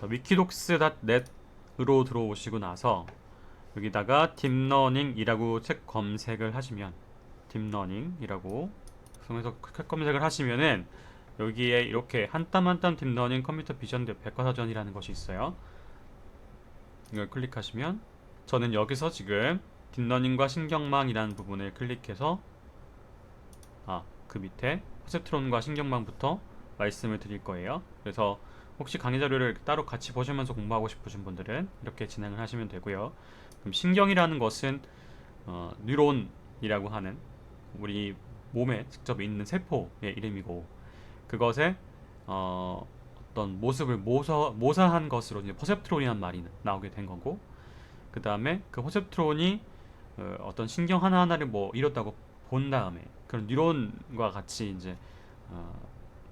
그래서 wikidocs.net으로 들어오시고 나서 여기다가 딥러닝이라고 책 검색을 하시면 딥러닝이라고 해서 검색을 하시면은 여기에 이렇게 한 땀 한 땀 딥러닝 컴퓨터 비전 백과사전이라는 것이 있어요. 이걸 클릭하시면 저는 여기서 지금 딥러닝과 신경망이라는 부분을 클릭해서 그 밑에 퍼셉트론과 신경망부터 말씀을 드릴 거예요. 그래서 혹시 강의 자료를 따로 같이 보시면서 공부하고 싶으신 분들은 이렇게 진행을 하시면 되고요. 그럼 신경이라는 것은 뉴론이라고 하는 우리 몸에 직접 있는 세포의 이름이고, 그것의 어떤 모습을 모사한 것으로 이제 퍼셉트론이라는 말이 나오게 된 거고, 그 다음에 그 퍼셉트론이 어떤 신경 하나하나를 뭐 이뤘다고 본 다음에 그런 뉴런과 같이 이제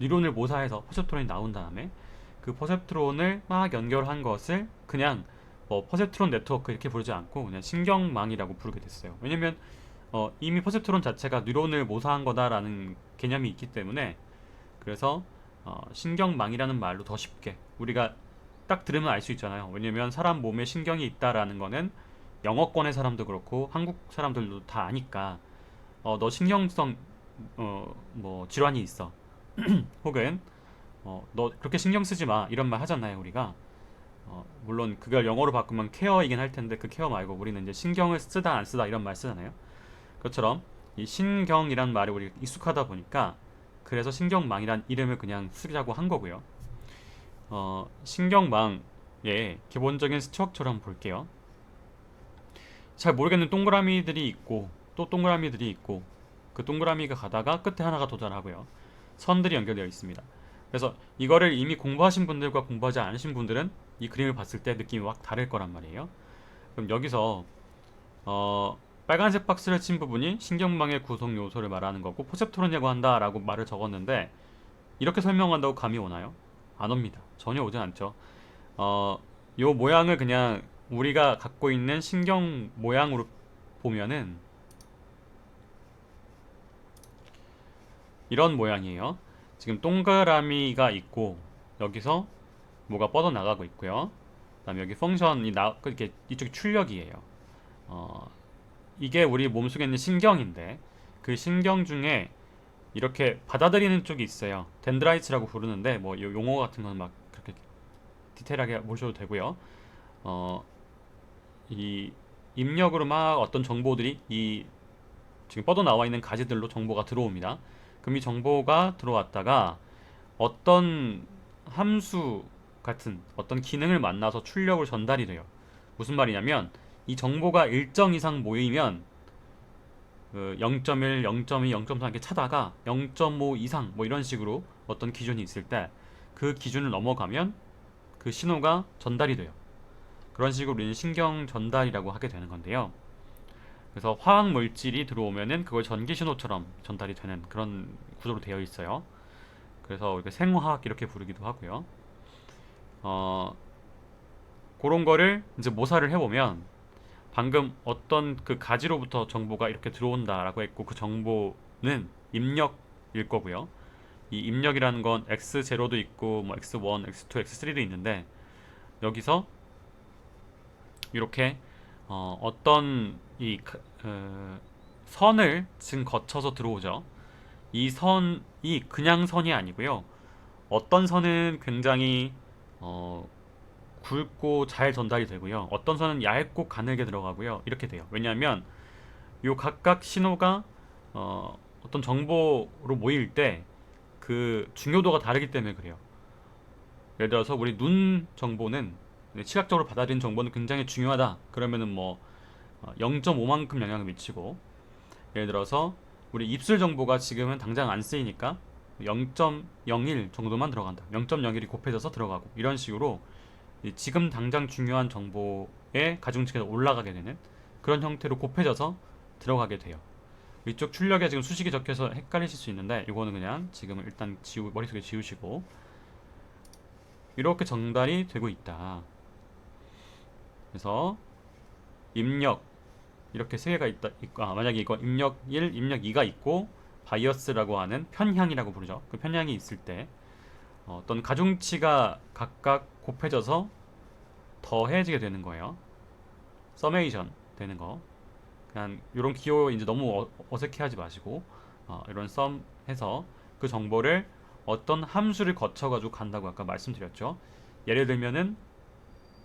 뉴런을 모사해서 퍼셉트론이 나온 다음에 그 퍼셉트론을 막 연결한 것을 그냥 뭐 퍼셉트론 네트워크 이렇게 부르지 않고 그냥 신경망이라고 부르게 됐어요. 왜냐면 이미 퍼셉트론 자체가 뉴런을 모사한 거다라는 개념이 있기 때문에, 그래서 신경망이라는 말로 더 쉽게 우리가 딱 들으면 알 수 있잖아요. 왜냐면 사람 몸에 신경이 있다라는 거는 영어권의 사람도 그렇고 한국 사람들도 다 아니까 너 신경성 뭐 질환이 있어 혹은 너 그렇게 신경 쓰지 마 이런 말 하잖아요 우리가. 물론 그걸 영어로 바꾸면 케어이긴 할 텐데 그 케어 말고 우리는 이제 신경을 쓰다 안 쓰다 이런 말 쓰잖아요. 그것처럼 이 신경이란 말이 우리 익숙하다 보니까 그래서 신경망이란 이름을 그냥 쓰자고 한 거고요. 신경망의 기본적인 스트럭처를 한번 볼게요. 잘 모르겠는 동그라미들이 있고 또 동그라미들이 있고, 그 동그라미가 가다가 끝에 하나가 도달하고요. 선들이 연결되어 있습니다. 그래서 이거를 이미 공부하신 분들과 공부하지 않으신 분들은 이 그림을 봤을 때 느낌이 확 다를 거란 말이에요. 그럼 여기서 빨간색 박스를 친 부분이 신경망의 구성 요소를 말하는 거고 포셉트론이라고 한다라고 말을 적었는데, 이렇게 설명한다고 감이 오나요? 안 옵니다. 전혀 오진 않죠. 요 모양을 그냥 우리가 갖고 있는 신경 모양으로 보면은 이런 모양이에요. 지금 동그라미가 있고 여기서 뭐가 뻗어나가고 있고요. 그다음에 여기 펑션이 이렇게 이쪽이 출력이에요. 어, 이게 우리 몸속에 있는 신경인데 그 신경 중에 이렇게 받아들이는 쪽이 있어요. 덴드라이츠라고 부르는데 뭐 용어 같은 건 막 그렇게 디테일하게 모셔도 되고요. 어, 이 입력으로 막 어떤 정보들이 이 지금 뻗어 나와 있는 가지들로 정보가 들어옵니다. 그럼 이 정보가 들어왔다가 어떤 함수 같은 어떤 기능을 만나서 출력을 전달이 돼요. 무슨 말이냐면 이 정보가 일정 이상 모이면 0.1, 0.2, 0.3 이렇게 차다가 0.5 이상 뭐 이런 식으로 어떤 기준이 있을 때 그 기준을 넘어가면 그 신호가 전달이 돼요. 그런 식으로 우리는 신경 전달이라고 하게 되는 건데요. 그래서 화학 물질이 들어오면은 그걸 전기 신호처럼 전달이 되는 그런 구조로 되어 있어요. 그래서 우리가 생화학 이렇게 부르기도 하고요. 어, 그런 거를 이제 모사를 해보면 방금 어떤 그 가지로부터 정보가 이렇게 들어온다라고 했고 그 정보는 입력일 거고요. 이 입력이라는 건 x0도 있고 뭐 x1, x2, x3도 있는데 여기서 이렇게 어떤 이 선을 지금 거쳐서 들어오죠. 이 선이 그냥 선이 아니고요. 어떤 선은 굉장히 어, 굵고 잘 전달이 되고요. 어떤 선은 얇고 가늘게 들어가고요. 이렇게 돼요. 왜냐하면 요 각각 신호가 어떤 정보로 모일 때 그 중요도가 다르기 때문에 그래요. 예를 들어서 우리 눈 정보는 시각적으로 받아들인 정보는 굉장히 중요하다. 그러면은 뭐 0.5만큼 영향을 미치고, 예를 들어서 우리 입술 정보가 지금은 당장 안 쓰이니까 0.01 정도만 들어간다. 0.01이 곱해져서 들어가고 이런 식으로 지금 당장 중요한 정보의 가중치가 올라가게 되는 그런 형태로 곱해져서 들어가게 돼요. 이쪽 출력에 지금 수식이 적혀서 헷갈리실 수 있는데 이거는 그냥 지금 일단 머릿속에 지우시고 이렇게 전달이 되고 있다. 그래서 입력 이렇게 세 개가 있다. 만약에 이거 입력 1, 입력 2가 있고 바이어스라고 하는 편향이라고 부르죠. 그 편향이 있을 때 어떤 가중치가 각각 곱해져서 더해지게 되는 거예요. 서메이션 되는 거. 그냥 이런 기호 이제 너무 어색해하지 마시고 이런 썸 해서 그 정보를 어떤 함수를 거쳐가지고 간다고 아까 말씀드렸죠. 예를 들면은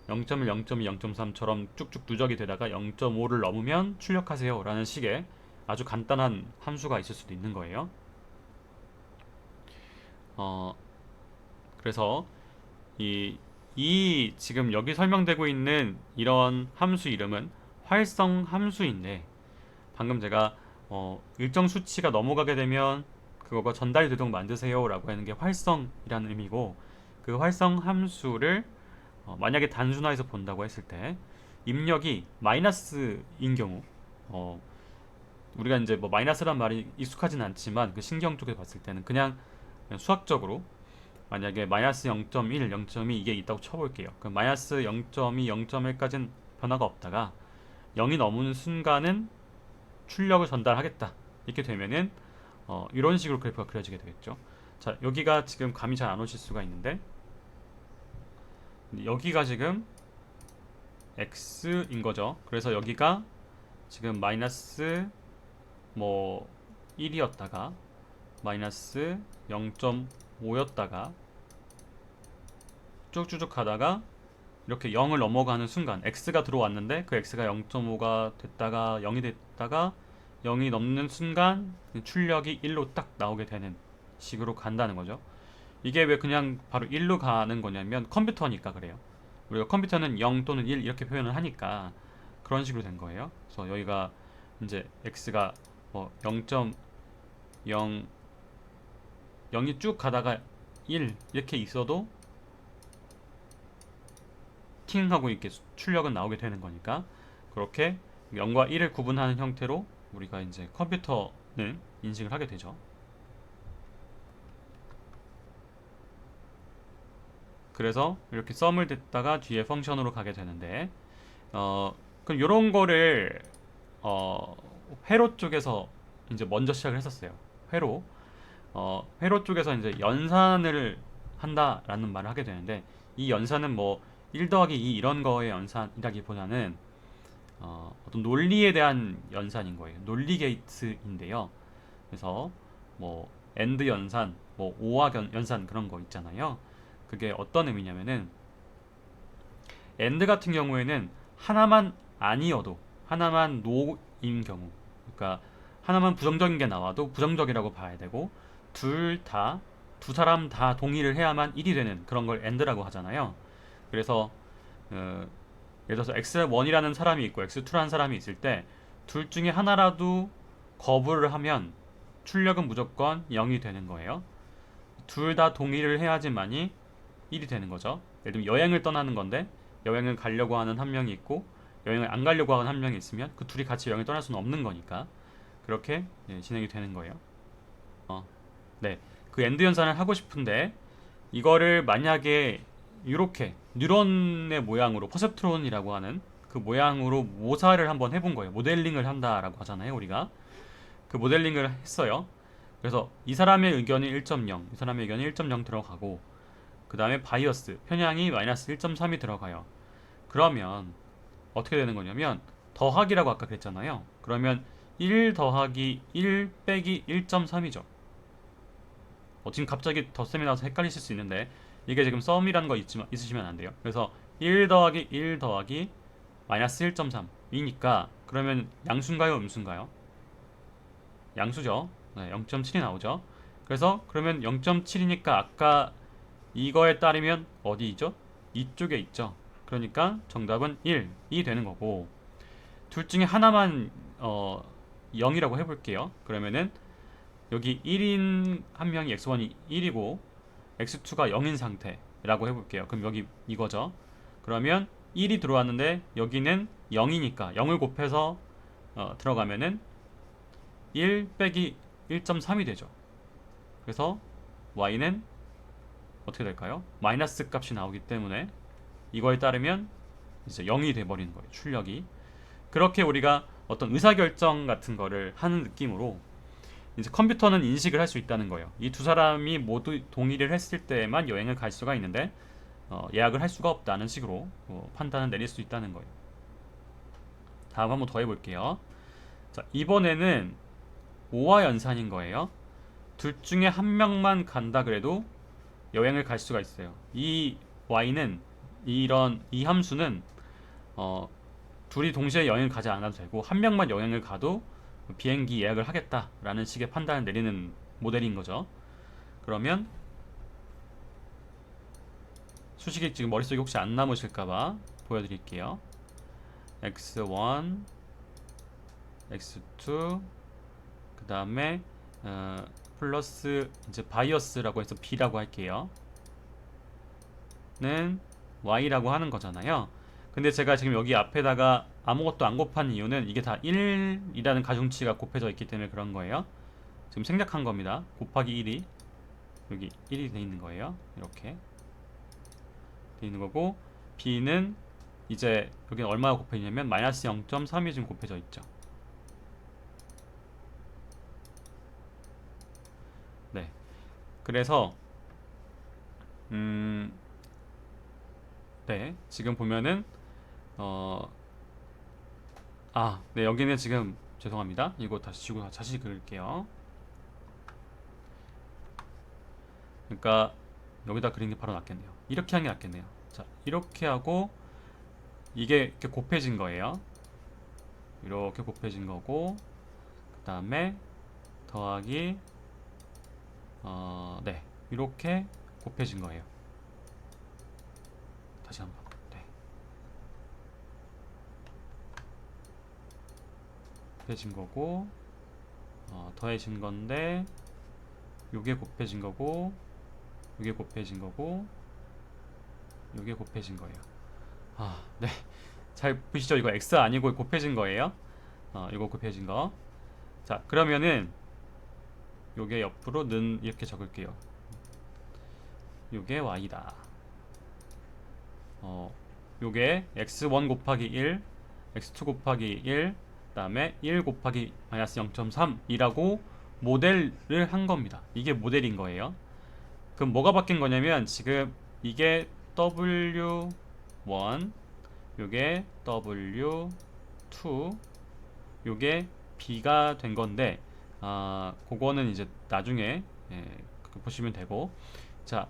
0.1, 0.2, 0.3처럼 쭉쭉 누적이 되다가 0.5를 넘으면 출력하세요 라는 식의 아주 간단한 함수가 있을 수도 있는 거예요. 어, 그래서 이 지금 여기 설명되고 있는 이런 함수 이름은 활성 함수인데 방금 제가 일정 수치가 넘어가게 되면 그거가 전달 되도록 만드세요 라고 하는 게 활성이라는 의미고 그 활성 함수를 만약에 단순화해서 본다고 했을 때 입력이 마이너스인 경우 우리가 이제 뭐 마이너스란 말이 익숙하진 않지만 그 신경 쪽에 봤을 때는 그냥 수학적으로 만약에 마이너스 0.1, 0.2 이게 있다고 쳐볼게요. 그럼 마이너스 0.2, 0.1까지는 변화가 없다가 0이 넘는 순간은 출력을 전달하겠다. 이렇게 되면은 이런 식으로 그래프가 그려지게 되겠죠. 자, 여기가 지금 감이 잘 안 오실 수가 있는데 여기가 지금 x인 거죠. 그래서 여기가 지금 마이너스 뭐 1이었다가 마이너스 0.5였다가 쭉쭉쭉 가다가 이렇게 0을 넘어가는 순간 x가 들어왔는데 그 x가 0.5가 됐다가 0이 됐다가 0이 넘는 순간 출력이 1로 딱 나오게 되는 식으로 간다는 거죠. 이게 왜 그냥 바로 1로 가는 거냐면 컴퓨터니까 그래요. 우리가 컴퓨터는 0 또는 1 이렇게 표현을 하니까 그런 식으로 된 거예요. 그래서 여기가 이제 x가 뭐 0.0 0이 쭉 가다가 1 이렇게 있어도 팅 하고 이렇게 출력은 나오게 되는 거니까 그렇게 0과 1을 구분하는 형태로 우리가 이제 컴퓨터는 인식을 하게 되죠. 그래서 이렇게 썸을 댔다가 뒤에 펑션으로 가게 되는데 그럼 이런 거를 회로 쪽에서 이제 먼저 시작을 했었어요. 회로 쪽에서 이제 연산을 한다라는 말을 하게 되는데 이 연산은 뭐 1 더하기 2 이런 거의 연산이라기보다는 어떤 논리에 대한 연산인 거예요. 논리 게이트인데요. 그래서 뭐 AND 연산, 뭐 OR 연산 그런 거 있잖아요. 그게 어떤 의미냐면은 AND 같은 경우에는 하나만 아니어도 하나만 no인 경우 그러니까 하나만 부정적인 게 나와도 부정적이라고 봐야 되고 두 사람 다 동의를 해야만 1이 되는 그런 걸 AND라고 하잖아요. 그래서 예를 들어서 x1이라는 사람이 있고 x2라는 사람이 있을 때 둘 중에 하나라도 거부를 하면 출력은 무조건 0이 되는 거예요. 둘 다 동의를 해야지만이 1이 되는 거죠. 예를 들면 여행을 떠나는 건데 여행을 가려고 하는 한 명이 있고 여행을 안 가려고 하는 한 명이 있으면 그 둘이 같이 여행을 떠날 수는 없는 거니까 그렇게 진행이 되는 거예요. 네, 그 엔드 연산을 하고 싶은데 이거를 만약에 이렇게 뉴런의 모양으로 퍼셉트론이라고 하는 그 모양으로 모사를 한번 해본 거예요. 모델링을 한다라고 하잖아요, 우리가. 그 모델링을 했어요. 그래서 이 사람의 의견이 1.0, 이 사람의 의견이 1.0 들어가고 그 다음에 바이어스, 편향이 마이너스 1.3이 들어가요. 그러면 어떻게 되는 거냐면 더하기라고 아까 그랬잖아요. 그러면 1 더하기 1 빼기 1.3이죠. 지금 갑자기 덧셈이 나와서 헷갈리실 수 있는데 이게 지금 썸이라는 거 있으시면 안 돼요. 그래서 1 더하기 1 더하기 마이너스 1.3이니까 그러면 양수인가요? 음수인가요? 양수죠. 네, 0.7이 나오죠. 그래서 그러면 0.7이니까 아까 이거에 따르면 어디 있죠? 이쪽에 있죠. 그러니까 정답은 1이 되는 거고 둘 중에 하나만 0이라고 해볼게요. 그러면은 여기 1인 한 명이 x1이 1이고 x2가 0인 상태라고 해볼게요. 그럼 여기 이거죠. 그러면 1이 들어왔는데 여기는 0이니까 0을 곱해서 들어가면은 1 빼기 1.3이 되죠. 그래서 y는 어떻게 될까요? 마이너스 값이 나오기 때문에 이거에 따르면 이제 0이 돼버리는 거예요. 출력이. 그렇게 우리가 어떤 의사결정 같은 거를 하는 느낌으로 이제 컴퓨터는 인식을 할 수 있다는 거예요. 이 두 사람이 모두 동의를 했을 때만 여행을 갈 수가 있는데 예약을 할 수가 없다는 식으로 판단을 내릴 수 있다는 거예요. 다음 한번 더 해볼게요. 자, 이번에는 오와 연산인 거예요. 둘 중에 한 명만 간다 그래도 여행을 갈 수가 있어요. 이 y는 이 함수는 어, 둘이 동시에 여행을 가지 않아도 되고 한 명만 여행을 가도 비행기 예약을 하겠다라는 식의 판단을 내리는 모델인 거죠. 그러면 수식이 지금 머릿속에 혹시 안 남으실까봐 보여드릴게요. x1, x2, 그 다음에 플러스 이제 바이어스라고 해서 b라고 할게요. 는 y라고 하는 거잖아요. 근데 제가 지금 여기 앞에다가 아무것도 안 곱한 이유는 이게 다 1이라는 가중치가 곱해져 있기 때문에 그런 거예요. 지금 생략한 겁니다. 곱하기 1이 여기 1이 돼 있는 거예요. 이렇게 돼 있는 거고, b는 이제 여기는 얼마가 곱해 있냐면 마이너스 0.3이 지금 곱해져 있죠. 네. 그래서 네, 지금 보면은 네, 여기는 지금 죄송합니다. 이거 다시 지고 다시 그릴게요. 그러니까 여기다 그리는 게 바로 낫겠네요. 이렇게 하는 게 낫겠네요. 자, 이렇게 하고 이게 이렇게 곱해진 거예요. 이렇게 곱해진 거고, 그 다음에 더하기 네, 이렇게 곱해진 거예요. 다시 한번. 네. 곱해진 거고, 더해진 건데, 요게 곱해진 거고, 요게 곱해진 거고, 요게 곱해진 거예요. 네. 잘 보시죠? 이거 x 아니고 곱해진 거예요. 이거 곱해진 거. 자, 그러면은 요게 옆으로 는 이렇게 적을게요. 요게 y다. 요게 x1 곱하기 1, x2 곱하기 1, 그 다음에 1 곱하기 마이너스 0.3이라고 모델을 한 겁니다. 이게 모델인 거예요. 그럼 뭐가 바뀐 거냐면 지금 이게 w1, 요게 w2, 요게 b가 된 건데, 그거는 이제 나중에 보시면 되고. 자,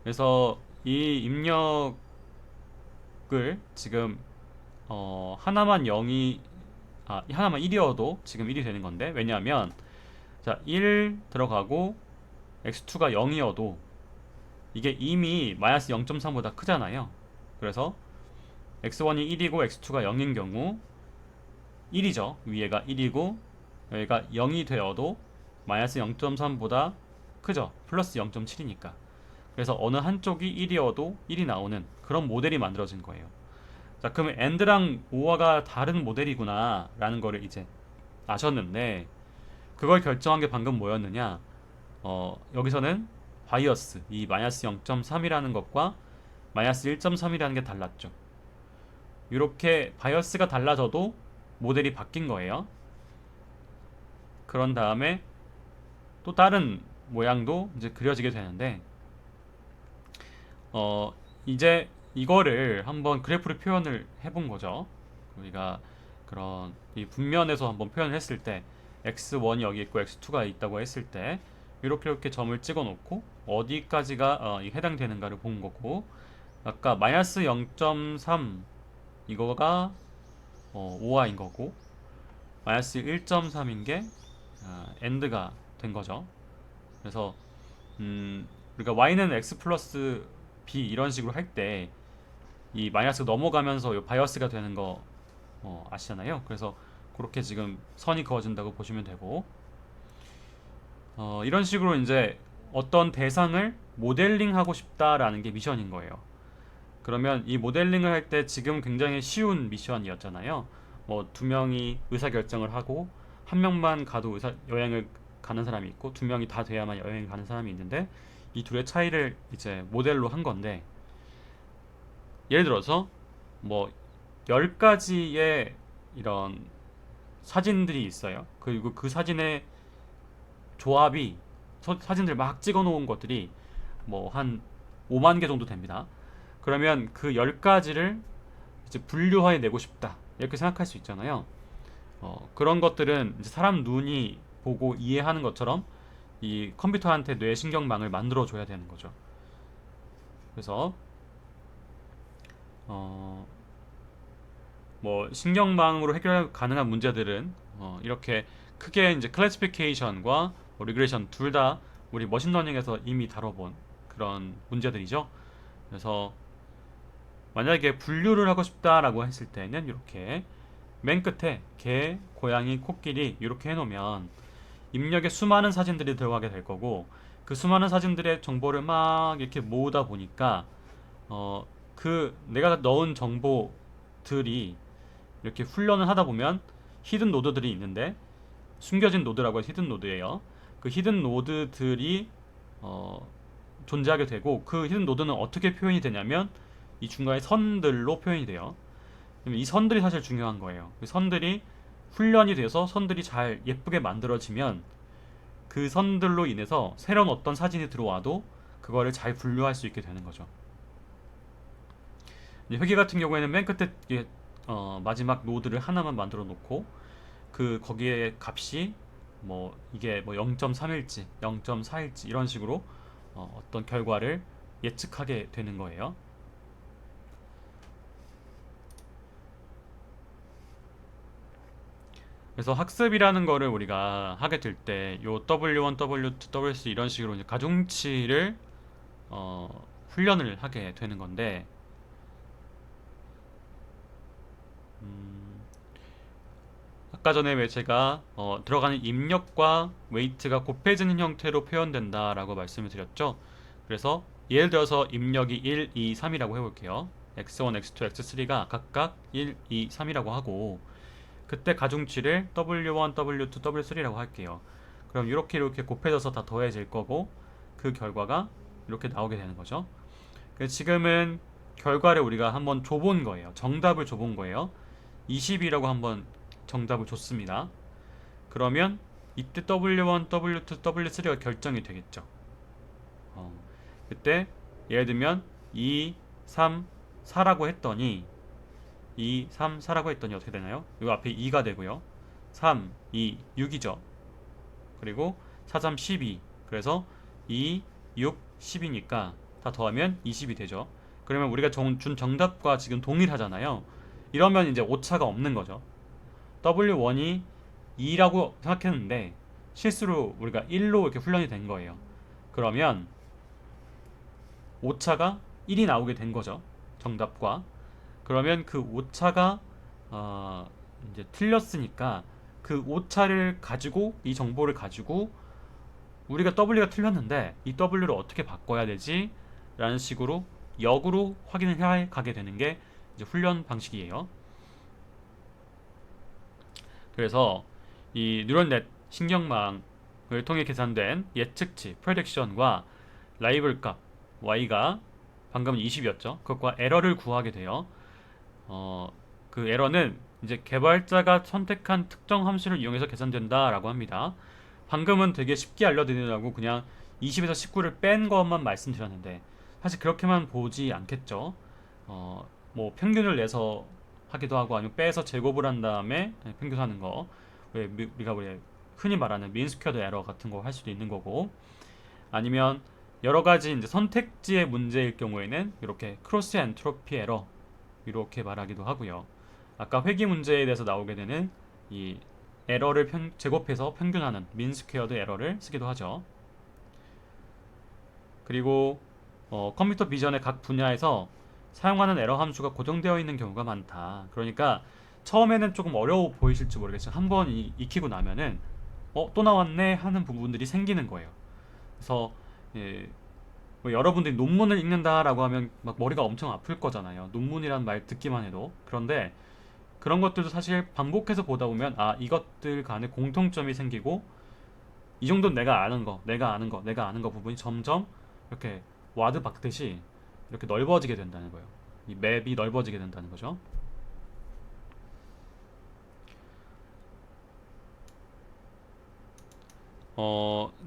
그래서 이 입력을 지금 하나만 0이 하나만 1이어도 지금 1이 되는 건데, 왜냐하면 자, 1 들어가고 x2가 0이어도 이게 이미 마이너스 0.3보다 크잖아요. 그래서 x1이 1이고 x2가 0인 경우 1이죠. 위에가 1이고 여기가 0이 되어도 마이너스 0.3보다 크죠. 플러스 0.7이니까. 그래서 어느 한쪽이 1이어도 1이 나오는 그런 모델이 만들어진 거예요. 자, 그러면 AND랑 OR가 다른 모델이구나 라는 거를 이제 아셨는데, 그걸 결정한 게 방금 뭐였느냐, 여기서는 바이어스, 이 마이너스 0.3이라는 것과 마이너스 1.3이라는 게 달랐죠. 이렇게 바이어스가 달라져도 모델이 바뀐 거예요. 그런 다음에 또 다른 모양도 이제 그려지게 되는데, 이제 이거를 한번 그래프로 표현을 해본 거죠. 우리가 그런 이 분면에서 한번 표현을 했을 때 x1이 여기 있고 x2가 있다고 했을 때 이렇게 점을 찍어 놓고 어디까지가 해당되는가를 본 거고, 아까 마이너스 0.3 이거가 OR인 거고, 마이너스 1.3인 게 AND가 된 거죠. 그래서 우리가 y는 x 플러스 b 이런 식으로 할 때 이 마이너스 넘어가면서 이 바이어스가 되는 거 아시잖아요. 그래서 그렇게 지금 선이 그어진다고 보시면 되고, 이런 식으로 이제 어떤 대상을 모델링 하고 싶다라는 게 미션인 거예요. 그러면 이 모델링을 할 때 지금 굉장히 쉬운 미션이었잖아요. 뭐 두 명이 의사결정을 하고 한 명만 가도 여행을 가는 사람이 있고 두 명이 다 돼야만 여행을 가는 사람이 있는데, 이 둘의 차이를 이제 모델로 한 건데, 예를 들어서 뭐 10가지의 이런 사진들이 있어요. 그리고 그 사진에 조합이 사진들 막 찍어 놓은 것들이 뭐 한 5만 개 정도 됩니다. 그러면 그 10가지를 이제 분류해 내고 싶다. 이렇게 생각할 수 있잖아요. 그런 것들은 이제 사람 눈이 보고 이해하는 것처럼 이 컴퓨터한테 뇌신경망을 만들어 줘야 되는 거죠. 그래서 어, 뭐 신경망으로 해결 가능한 문제들은 이렇게 크게 이제 클래시피케이션과 리그레션 둘 다 우리 머신러닝에서 이미 다뤄본 그런 문제들이죠. 그래서 만약에 분류를 하고 싶다라고 했을 때는 이렇게 맨 끝에 개, 고양이, 코끼리 이렇게 해놓으면 입력에 수많은 사진들이 들어가게 될 거고 그 수많은 사진들의 정보를 막 이렇게 모으다 보니까 그 내가 넣은 정보들이 이렇게 훈련을 하다 보면 히든 노드들이 있는데 숨겨진 노드라고 해서 히든 노드예요. 그 히든 노드들이 어, 존재하게 되고 그 히든 노드는 어떻게 표현이 되냐면 이 중간에 선들로 표현이 돼요. 이 선들이 사실 중요한 거예요. 그 선들이 훈련이 돼서 선들이 잘 예쁘게 만들어지면 그 선들로 인해서 새로운 어떤 사진이 들어와도 그거를 잘 분류할 수 있게 되는 거죠. 회계 같은 경우에는 맨 끝에 마지막 노드를 하나만 만들어 놓고 그 거기에 값이 뭐 이게 뭐 0.3일지 0.4일지 이런 식으로 어떤 결과를 예측하게 되는 거예요. 그래서 학습이라는 거를 우리가 하게 될 때 요 W1, W2, W3 이런 식으로 이제 가중치를 훈련을 하게 되는 건데 음, 아까 전에 왜 제가 들어가는 입력과 웨이트가 곱해지는 형태로 표현된다라고 말씀을 드렸죠. 그래서 예를 들어서 입력이 1, 2, 3이라고 해볼게요. x1, x2, x3가 각각 1, 2, 3이라고 하고 그때 가중치를 W1, W2, W3라고 할게요. 그럼 이렇게 곱해져서 다 더해질 거고 그 결과가 이렇게 나오게 되는 거죠. 지금은 결과를 우리가 한번 줘본 거예요. 정답을 줘본 거예요. 20이라고 한번 정답을 줬습니다. 그러면 이때 W1, W2, W3가 결정이 되겠죠. 어, 그때 예를 들면 2, 3, 4라고 했더니 2, 3, 4라고 했더니 어떻게 되나요? 이 앞에 2가 되고요. 3, 2, 6이죠. 그리고 4, 3, 12. 그래서 2, 6, 10이니까 다 더하면 20이 되죠. 그러면 우리가 준 정답과 지금 동일하잖아요. 이러면 이제 오차가 없는 거죠. W1이 2라고 생각했는데 실수로 우리가 1로 이렇게 훈련이 된 거예요. 그러면 오차가 1이 나오게 된 거죠. 정답과. 그러면 그 오차가 어, 이제 틀렸으니까 그 오차를 가지고 이 정보를 가지고 우리가 W가 틀렸는데 이 W를 어떻게 바꿔야 되지? 라는 식으로 역으로 확인을 해 가게 되는 게 이제 훈련 방식이에요. 그래서 이 뉴런넷 신경망을 통해 계산된 예측치 prediction과 라이벌 값 y가 방금 20이었죠. 그것과 에러를 구하게 돼요. 그 에러는 이제 개발자가 선택한 특정 함수를 이용해서 계산된다라고 합니다. 방금은 되게 쉽게 알려드리려고 그냥 20에서 19를 뺀 것만 말씀드렸는데 사실 그렇게만 보지 않겠죠. 뭐 평균을 내서 하기도 하고 아니면 빼서 제곱을 한 다음에 평균하는 거. 왜 우리가 흔히 말하는 민스퀘어드 에러 같은 거 할 수도 있는 거고 아니면 여러 가지 이제 선택지의 문제일 경우에는 이렇게 크로스 엔트로피 에러 이렇게 말하기도 하고요. 아까 회귀 문제에 대해서 나오게 되는 이 에러를 제곱해서 평균하는 민스퀘어드 에러를 쓰기도 하죠. 그리고 컴퓨터 비전의 각 분야에서 사용하는 에러 함수가 고정되어 있는 경우가 많다. 그러니까 처음에는 조금 어려워 보이실지 모르겠지만 한번 익히고 나면은 또 나왔네 하는 부분들이 생기는 거예요. 그래서 예, 뭐 여러분들이 논문을 읽는다라고 하면 막 머리가 엄청 아플 거잖아요. 논문이란 말 듣기만 해도. 그런데 그런 것들도 사실 반복해서 보다 보면 이것들 간에 공통점이 생기고 이 정도는 내가 아는 거, 내가 아는 거, 내가 아는 거 부분이 점점 이렇게 와드 박듯이 이렇게 넓어지게 된다는 거예요. 이 맵이 넓어지게 된다는 거죠.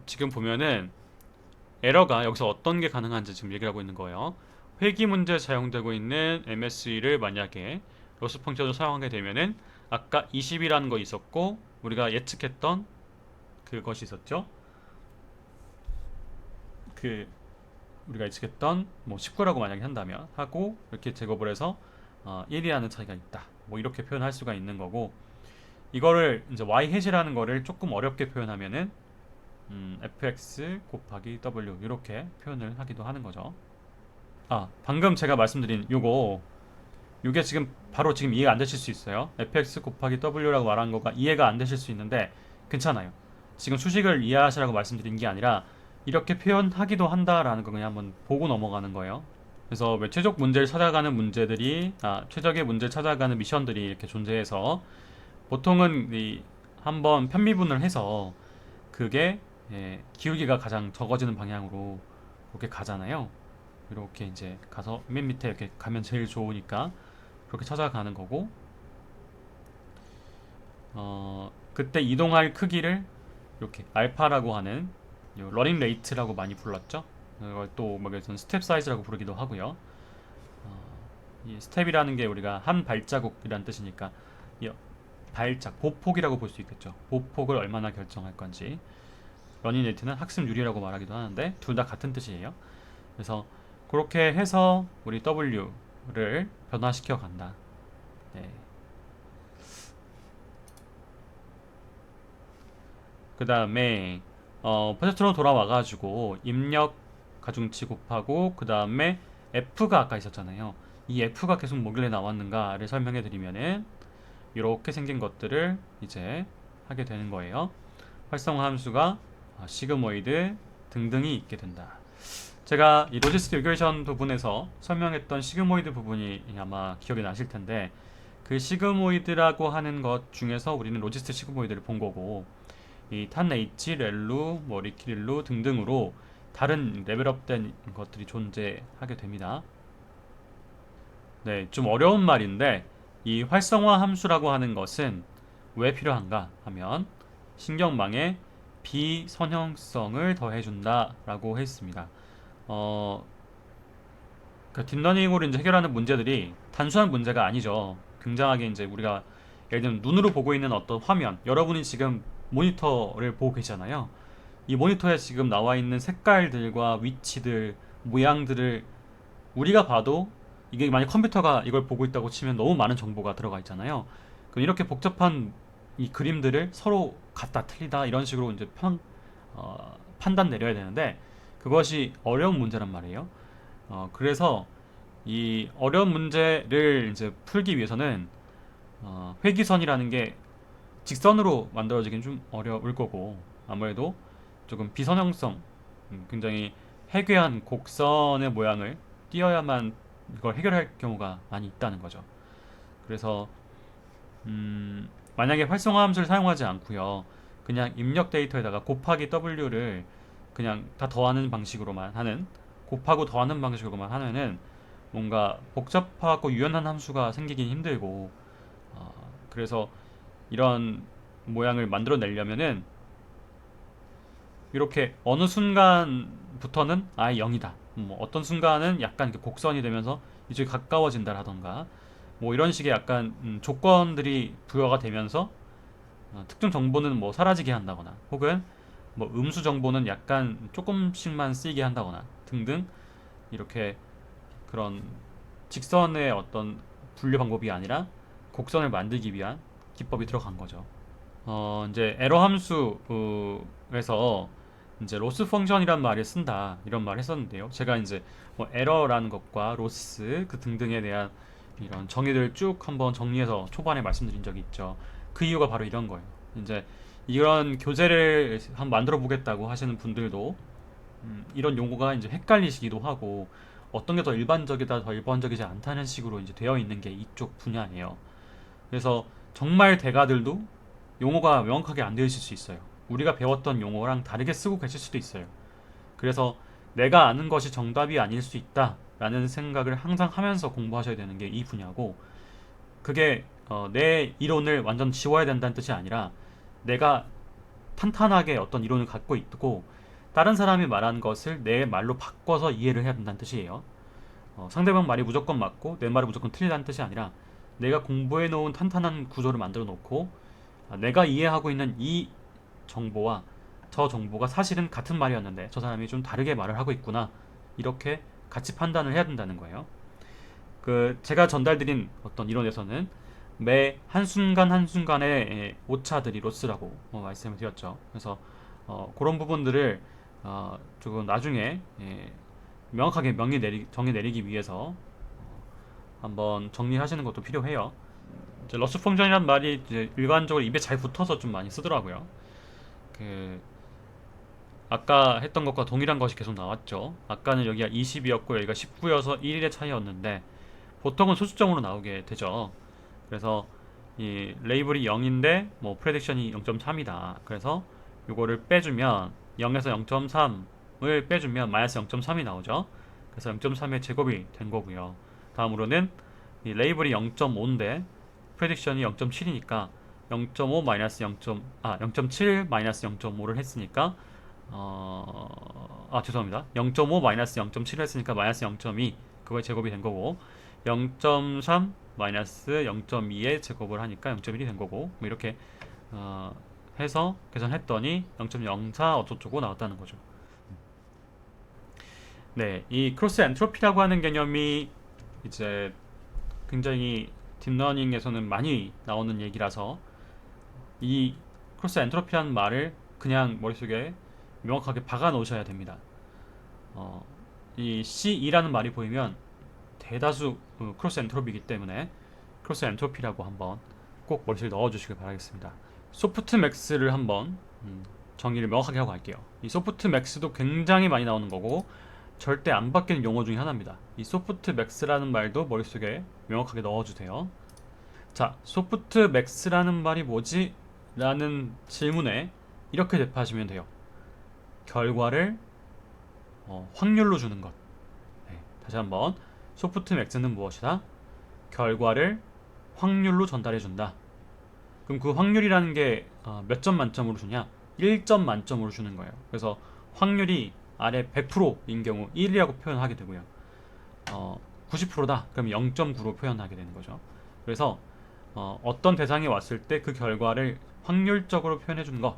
지금 보면은 에러가 여기서 어떤 게 가능한지 지금 얘기를 하고 있는 거예요. 회귀 문제에 사용되고 있는 MSE를 만약에 로스 펑션을 사용하게 되면은 아까 20이라는 거 있었고 우리가 예측했던 그것이 있었죠. 그 우리가 예측했던 뭐 19라고 만약에 한다면 하고 이렇게 제곱을 해서 1이라는 차이가 있다. 뭐 이렇게 표현할 수가 있는 거고 이거를 이제 y 해지라는 거를 조금 어렵게 표현하면은 fx 곱하기 w 이렇게 표현을 하기도 하는 거죠. 방금 제가 말씀드린 요게 지금 바로 지금 이해가 안 되실 수 있어요. fx 곱하기 w라고 말한 거가 이해가 안 되실 수 있는데 괜찮아요. 지금 수식을 이해하시라고 말씀드린 게 아니라 이렇게 표현하기도 한다라는 거 그냥 한번 보고 넘어가는 거예요. 그래서 왜 최적 문제를 찾아가는 문제들이 최적의 문제를 찾아가는 미션들이 이렇게 존재해서 보통은 한번 편미분을 해서 그게 기울기가 가장 적어지는 방향으로 그렇게 가잖아요. 이렇게 이제 가서 맨 밑에 이렇게 가면 제일 좋으니까 그렇게 찾아가는 거고 그때 이동할 크기를 이렇게 알파라고 하는 러닝 레이트라고 많이 불렀죠. 이걸 또뭐 스텝 사이즈라고 부르기도 하고요. 이 스텝이라는 게 우리가 한 발자국이란 뜻이니까 이 보폭이라고 볼 수 있겠죠. 보폭을 얼마나 결정할 건지. 러닝 레이트는 학습률이라고 말하기도 하는데 둘 다 같은 뜻이에요. 그래서 그렇게 해서 우리 W를 변화시켜 간다. 네. 그 다음에 퍼젝트로 돌아와가지고 입력 가중치 곱하고 그 다음에 F가 아까 있었잖아요. 이 F가 계속 뭐길래 나왔는가를 설명해 드리면은 이렇게 생긴 것들을 이제 하게 되는 거예요. 활성화 함수가 시그모이드 등등이 있게 된다. 제가 이 로지스틱 리그레이션 부분에서 설명했던 시그모이드 부분이 아마 기억이 나실 텐데 그 시그모이드라고 하는 것 중에서 우리는 로지스틱 시그모이드를 본 거고 이 탄H, 렐루, 뭐 리키릴루 등등으로 다른 레벨업된 것들이 존재하게 됩니다. 네, 좀 어려운 말인데 이 활성화 함수라고 하는 것은 왜 필요한가 하면 신경망에 비선형성을 더해준다 라고 했습니다. 그 딥러닝으로 이제 해결하는 문제들이 단순한 문제가 아니죠. 굉장하게 이제 우리가 예를 들면 눈으로 보고 있는 어떤 화면, 여러분이 지금 모니터를 보고 계시잖아요. 이 모니터에 지금 나와 있는 색깔들과 위치들, 모양들을 우리가 봐도 이게 만약 컴퓨터가 이걸 보고 있다고 치면 너무 많은 정보가 들어가 있잖아요. 그럼 이렇게 복잡한 이 그림들을 서로 같다 틀리다 이런 식으로 이제 판단 내려야 되는데 그것이 어려운 문제란 말이에요. 그래서 이 어려운 문제를 이제 풀기 위해서는 회기선이라는 게 직선으로 만들어지긴 좀 어려울 거고 아무래도 조금 비선형성, 굉장히 해괴한 곡선의 모양을 띄어야만 이걸 해결할 경우가 많이 있다는 거죠. 그래서 만약에 활성화 함수를 사용하지 않고요, 그냥 입력 데이터에다가 곱하기 w를 그냥 다 더하는 방식으로만 하는 곱하고 더하는 방식으로만 하면은 뭔가 복잡하고 유연한 함수가 생기긴 힘들고 그래서 이런 모양을 만들어내려면은 이렇게 어느 순간부터는 아예 0이다. 뭐 어떤 순간은 약간 이렇게 곡선이 되면서 이쪽이 가까워진다라던가 뭐 이런 식의 약간 조건들이 부여가 되면서 특정 정보는 뭐 사라지게 한다거나 혹은 뭐 음수 정보는 약간 조금씩만 쓰이게 한다거나 등등 이렇게 그런 직선의 어떤 분류 방법이 아니라 곡선을 만들기 위한 기법이 들어간 거죠. 이제 에러 함수에서 이제 로스 펑션이란 말을 쓴다 이런 말을 했었는데요. 제가 이제 뭐 에러라는 것과 로스 그 등등에 대한 이런 정의를 쭉 한번 정리해서 초반에 말씀드린 적이 있죠. 그 이유가 바로 이런 거예요. 이제 이런 교재를 한번 만들어 보겠다고 하시는 분들도 이런 용어가 이제 헷갈리시기도 하고 어떤 게 더 일반적이다 더 일반적이지 않다는 식으로 이제 되어 있는 게 이쪽 분야예요. 그래서 정말 대가들도 용어가 명확하게 안 되어 있을 수 있어요. 우리가 배웠던 용어랑 다르게 쓰고 계실 수도 있어요. 그래서 내가 아는 것이 정답이 아닐 수 있다라는 생각을 항상 하면서 공부하셔야 되는 게 이 분야고 그게 내 이론을 완전 지워야 된다는 뜻이 아니라 내가 탄탄하게 어떤 이론을 갖고 있고 다른 사람이 말한 것을 내 말로 바꿔서 이해를 해야 된다는 뜻이에요. 상대방 말이 무조건 맞고 내 말이 무조건 틀리다는 뜻이 아니라 내가 공부해 놓은 탄탄한 구조를 만들어 놓고 내가 이해하고 있는 이 정보와 저 정보가 사실은 같은 말이었는데 저 사람이 좀 다르게 말을 하고 있구나, 이렇게 같이 판단을 해야 된다는 거예요. 제가 전달드린 어떤 이론에서는 매 한순간 한순간의 오차들이 로스라고 말씀을 드렸죠. 그래서 그런 부분들을 조금 나중에 명확하게 정의 내리기 위해서 한번 정리하시는 것도 필요해요. 이제 러스 펑션이란 말이 이제 일반적으로 입에 잘 붙어서 좀 많이 쓰더라고요. 아까 했던 것과 동일한 것이 계속 나왔죠. 아까는 여기가 20이었고 여기가 19여서 1일의 차이였는데 보통은 소수점으로 나오게 되죠. 그래서 이 레이블이 0인데 뭐 프레딕션이 0.3이다. 그래서 이거를 빼주면 0에서 0.3을 빼주면 마이너스 0.3이 나오죠. 그래서 0.3의 제곱이 된 거고요. 다음으로는 이 레이블이 0.5인데 프레딕션이 0.7이니까 0.5 마이너스 0.7 마이너스 0.5를 했으니까 죄송합니다. 0.5 마이너스 0.7을 했으니까 마이너스 0.2 그거의 제곱이 된 거고 0.3 마이너스 0.2의 제곱을 하니까 0.1이 된 거고 뭐 이렇게 해서 계산했더니 0.04 어쩌고저쩌고 나왔다는 거죠. 네, 이 크로스 엔트로피라고 하는 개념이 이제 굉장히 딥러닝에서는 많이 나오는 얘기라서 이 크로스 엔트로피라는 말을 그냥 머릿속에 명확하게 박아 놓으셔야 됩니다. 이 C2라는 말이 보이면 대다수 크로스 엔트로피이기 때문에 크로스 엔트로피라고 한번 꼭 머릿속에 넣어주시길 바라겠습니다. 소프트맥스를 한번 정의를 명확하게 하고 갈게요. 이 소프트맥스도 굉장히 많이 나오는 거고 절대 안 바뀌는 용어 중에 하나입니다. 이 소프트맥스라는 말도 머릿속에 명확하게 넣어주세요. 자, 소프트맥스라는 말이 뭐지? 라는 질문에 이렇게 대답하시면 돼요. 결과를 확률로 주는 것. 네, 다시 한번 소프트맥스는 무엇이다? 결과를 확률로 전달해준다. 그럼 그 확률이라는 게 몇 점 만점으로 주냐? 1점 만점으로 주는 거예요. 그래서 확률이 아래 100%인 경우 1이라고 표현하게 되고요. 90%다. 그럼 0.9로 표현하게 되는 거죠. 그래서 어떤 대상이 왔을 때 그 결과를 확률적으로 표현해 주는 거,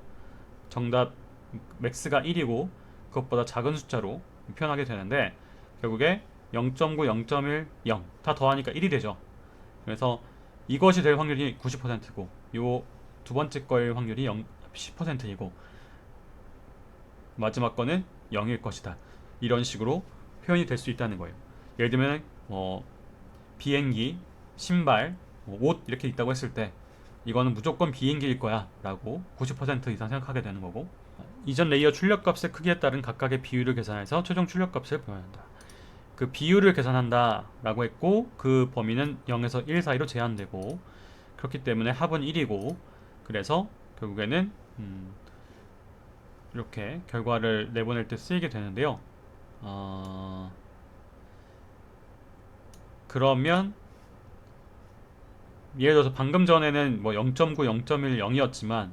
정답 맥스가 1이고 그것보다 작은 숫자로 표현하게 되는데 결국에 0.9, 0.1, 0 다 더하니까 1이 되죠. 그래서 이것이 될 확률이 90%고 요 두 번째 거의 확률이 10%이고 마지막 거는 0일 것이다. 이런 식으로 표현이 될 수 있다는 거예요. 예를 들면 비행기, 신발, 옷 이렇게 있다고 했을 때 이거는 무조건 비행기일 거야 라고 90% 이상 생각하게 되는 거고, 이전 레이어 출력값의 크기에 따른 각각의 비율을 계산해서 최종 출력값을 표현한다. 그 비율을 계산한다 라고 했고 그 범위는 0에서 1 사이로 제한되고 그렇기 때문에 합은 1이고 그래서 결국에는 이렇게 결과를 내보낼 때 쓰이게 되는데요. 그러면 예를 들어서 방금 전에는 뭐 0.9, 0.1, 0이었지만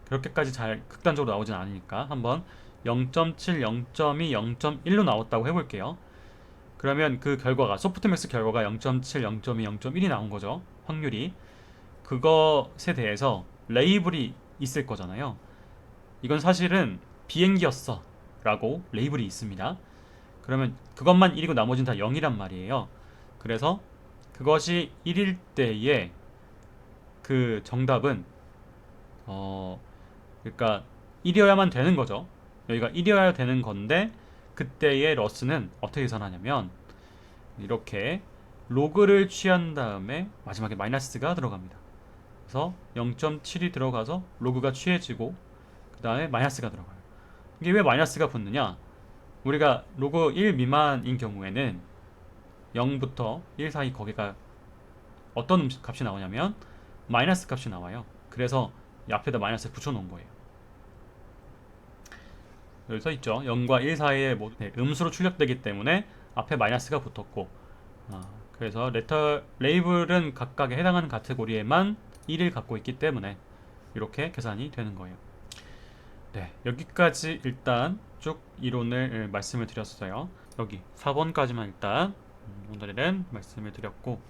그렇게까지 잘 극단적으로 나오진 않으니까 한번 0.7, 0.2, 0.1로 나왔다고 해볼게요. 그러면 그 결과가 소프트맥스 결과가 0.7, 0.2, 0.1이 나온 거죠. 확률이. 그것에 대해서 레이블이 있을 거잖아요. 이건 사실은 비행기였어 라고 레이블이 있습니다. 그러면 그것만 1이고 나머지는 다 0이란 말이에요. 그래서 그것이 1일 때의 그 정답은 그러니까 1이어야만 되는 거죠. 여기가 1이어야 되는 건데 그때의 러스는 어떻게 계산하냐면 이렇게 로그를 취한 다음에 마지막에 마이너스가 들어갑니다. 그래서 0.7이 들어가서 로그가 취해지고 그 다음에 마이너스가 들어가요. 이게 왜 마이너스가 붙느냐? 우리가 로그 1 미만인 경우에는 0부터 1 사이 거기가 어떤 값이 나오냐면 마이너스 값이 나와요. 그래서 이 앞에다 마이너스 붙여놓은 거예요. 여기 써 있죠. 0과 1 사이에 음수로 출력되기 때문에 앞에 마이너스가 붙었고 그래서 레이블은 각각에 해당하는 카테고리에만 1을 갖고 있기 때문에 이렇게 계산이 되는 거예요. 네, 여기까지 일단 쭉 이론을 말씀을 드렸어요. 여기 4번까지만 일단 오늘은 말씀을 드렸고